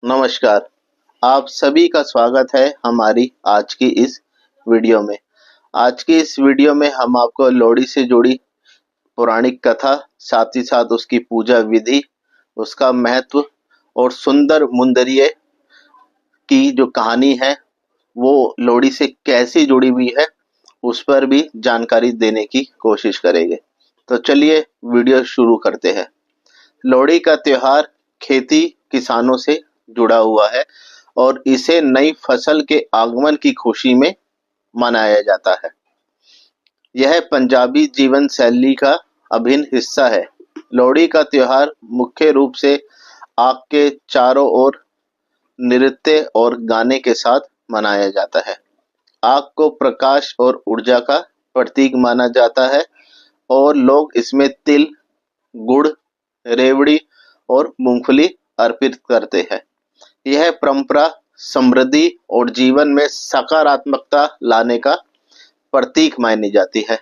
नमस्कार। आप सभी का स्वागत है हमारी आज की इस वीडियो में। आज की इस वीडियो में हम आपको लोहड़ी से जुड़ी पौराणिक कथा, साथ ही साथ उसकी पूजा विधि, उसका महत्व और सुंदर मुंदरिये की जो कहानी है वो लोहड़ी से कैसी जुड़ी हुई है उस पर भी जानकारी देने की कोशिश करेंगे। तो चलिए वीडियो शुरू करते हैं। लोहड़ी का त्योहार खेती किसानों से जुड़ा हुआ है और इसे नई फसल के आगमन की खुशी में मनाया जाता है। यह पंजाबी जीवन शैली का अभिन्न हिस्सा है। लोहड़ी का त्योहार मुख्य रूप से आग के चारों ओर नृत्य और गाने के साथ मनाया जाता है। आग को प्रकाश और ऊर्जा का प्रतीक माना जाता है और लोग इसमें तिल, गुड़, रेवड़ी और मूंगफली अर्पित करते हैं। यह परंपरा समृद्धि और जीवन में सकारात्मकता लाने का प्रतीक मानी जाती है।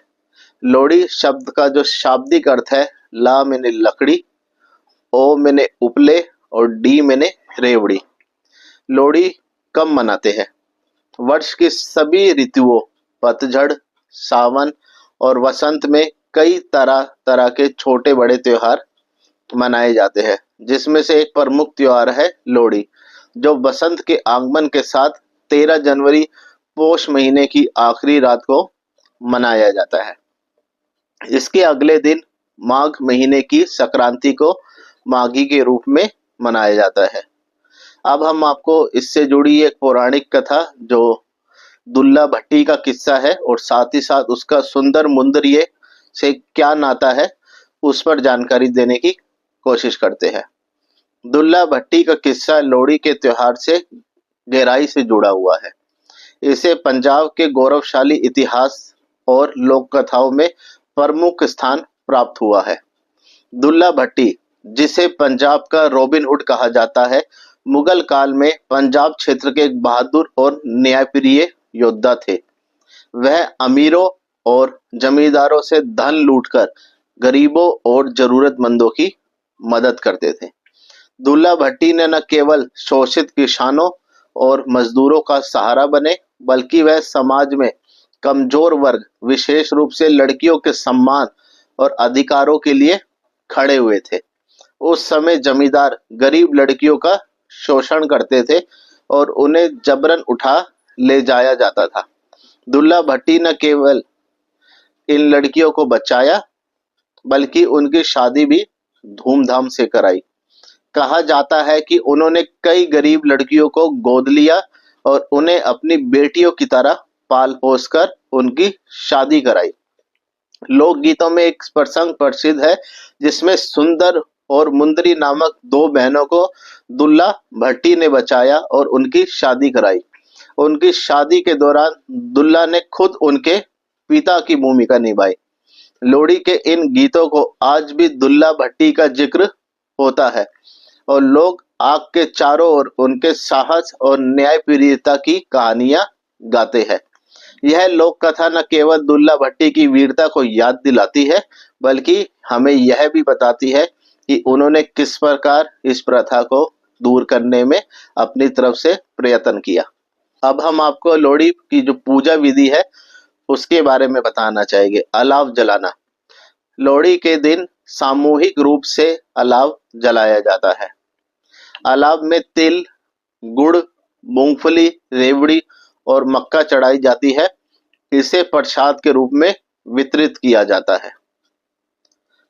लोहड़ी शब्द का जो शाब्दिक अर्थ है, ला मैंने लकड़ी, ओ मैंने उपले और डी मैंने रेवड़ी। लोहड़ी कब मनाते हैं? वर्ष की सभी ऋतुओं, पतझड़, सावन और वसंत में कई तरह तरह के छोटे बड़े त्योहार मनाए जाते हैं, जिसमें से एक प्रमुख त्योहार है लोहड़ी, जो बसंत के आगमन के साथ 13 जनवरी पोष महीने की आखिरी रात को मनाया जाता है। इसके अगले दिन माघ महीने की संक्रांति को माघी के रूप में मनाया जाता है। अब हम आपको इससे जुड़ी एक पौराणिक कथा जो दुल्ला भट्टी का किस्सा है और साथ ही साथ उसका सुंदर मुंदरिये से क्या नाता है उस पर जानकारी देने की कोशिश करते हैं। दुल्ला भट्टी का किस्सा लोहड़ी के त्योहार से गहराई से जुड़ा हुआ है। इसे पंजाब के गौरवशाली इतिहास और लोक कथाओं में प्रमुख स्थान प्राप्त हुआ है। दुल्ला भट्टी, जिसे पंजाब का रॉबिन हुड कहा जाता है, मुगल काल में पंजाब क्षेत्र के एक बहादुर और न्यायप्रिय योद्धा थे। वह अमीरों और जमींदारों से धन लूटकर गरीबों और जरूरतमंदों की मदद करते थे। दुल्ला भट्टी ने न केवल शोषित किसानों और मजदूरों का सहारा बने, बल्कि वह समाज में कमजोर वर्ग, विशेष रूप से लड़कियों के सम्मान और अधिकारों के लिए खड़े हुए थे। उस समय जमींदार गरीब लड़कियों का शोषण करते थे और उन्हें जबरन उठा ले जाया जाता था। दुल्ला भट्टी न केवल इन लड़कियों को बचाया, बल्कि उनकी शादी भी धूमधाम से कराई। कहा जाता है कि उन्होंने कई गरीब लड़कियों को गोद लिया और उन्हें अपनी बेटियों की तरह पाल पोस कर उनकी शादी कराई। लोकगीतों में एक प्रसंग प्रसिद्ध है जिसमें सुंदर और मुंदरी नामक दो बहनों को दुल्ला भट्टी ने बचाया और उनकी शादी कराई। उनकी शादी के दौरान दुल्ला ने खुद उनके पिता की भूमिका निभाई। लोहड़ी के इन गीतों को आज भी दुल्ला भट्टी का जिक्र होता है और लोग आग के चारों ओर उनके साहस और न्यायप्रियता की कहानियां गाते हैं। यह लोक कथा न केवल दुल्ला भट्टी की वीरता को याद दिलाती है, बल्कि हमें यह भी बताती है कि उन्होंने किस प्रकार इस प्रथा को दूर करने में अपनी तरफ से प्रयत्न किया। अब हम आपको लोहड़ी की जो पूजा विधि है उसके बारे में बताना चाहेंगे। अलाव जलाना। लोहड़ी के दिन सामूहिक रूप से अलाव जलाया जाता है। अलाव में तिल, गुड़, मूंगफली, रेवड़ी और मक्का चढ़ाई जाती है। इसे प्रसाद के रूप में वितरित किया जाता है।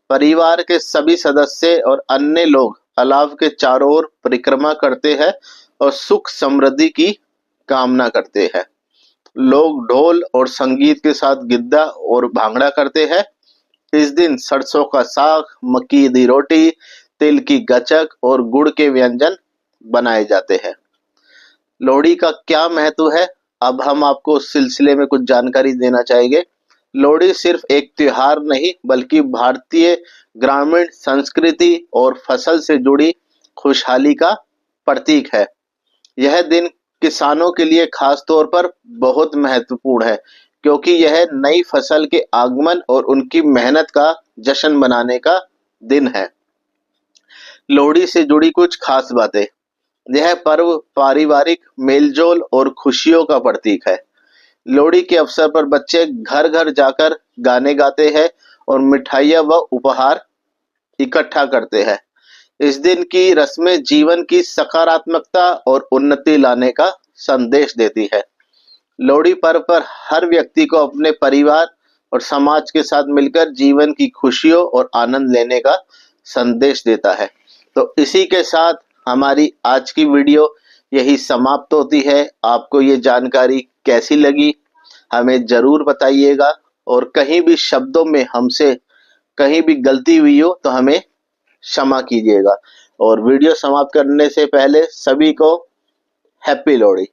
परिवार के सभी सदस्य और अन्य लोग अलाव के चारों ओर परिक्रमा करते हैं और सुख समृद्धि की कामना करते हैं। लोग ढोल और संगीत के साथ गिद्दा और भांगड़ा करते हैं। इस दिन सरसों का साग, मक्की दी रोटी, तिल की गचक और गुड़ के व्यंजन बनाए जाते हैं। लोहड़ी का क्या महत्व है, अब हम आपको उस सिलसिले में कुछ जानकारी देना चाहेंगे। लोहड़ी सिर्फ एक त्योहार नहीं, बल्कि भारतीय ग्रामीण संस्कृति और फसल से जुड़ी खुशहाली का प्रतीक है। यह दिन किसानों के लिए खास तौर पर बहुत महत्वपूर्ण है, क्योंकि यह नई फसल के आगमन और उनकी मेहनत का जश्न मनाने का दिन है। लोहड़ी से जुड़ी कुछ खास बातें। यह पर्व पारिवारिक मेलजोल और खुशियों का प्रतीक है। लोहड़ी के अवसर पर बच्चे घर घर जाकर गाने गाते हैं और मिठाइयाँ व उपहार इकट्ठा करते हैं। इस दिन की रस्में जीवन की सकारात्मकता और उन्नति लाने का संदेश देती है। लोहड़ी पर्व पर हर व्यक्ति को अपने परिवार और समाज के साथ मिलकर जीवन की खुशियों और आनंद लेने का संदेश देता है। तो इसी के साथ हमारी आज की वीडियो यही समाप्त होती है। आपको ये जानकारी कैसी लगी हमें ज़रूर बताइएगा, और कहीं भी शब्दों में हमसे कहीं भी गलती हुई हो तो हमें क्षमा कीजिएगा। और वीडियो समाप्त करने से पहले सभी को हैप्पी लोहड़ी।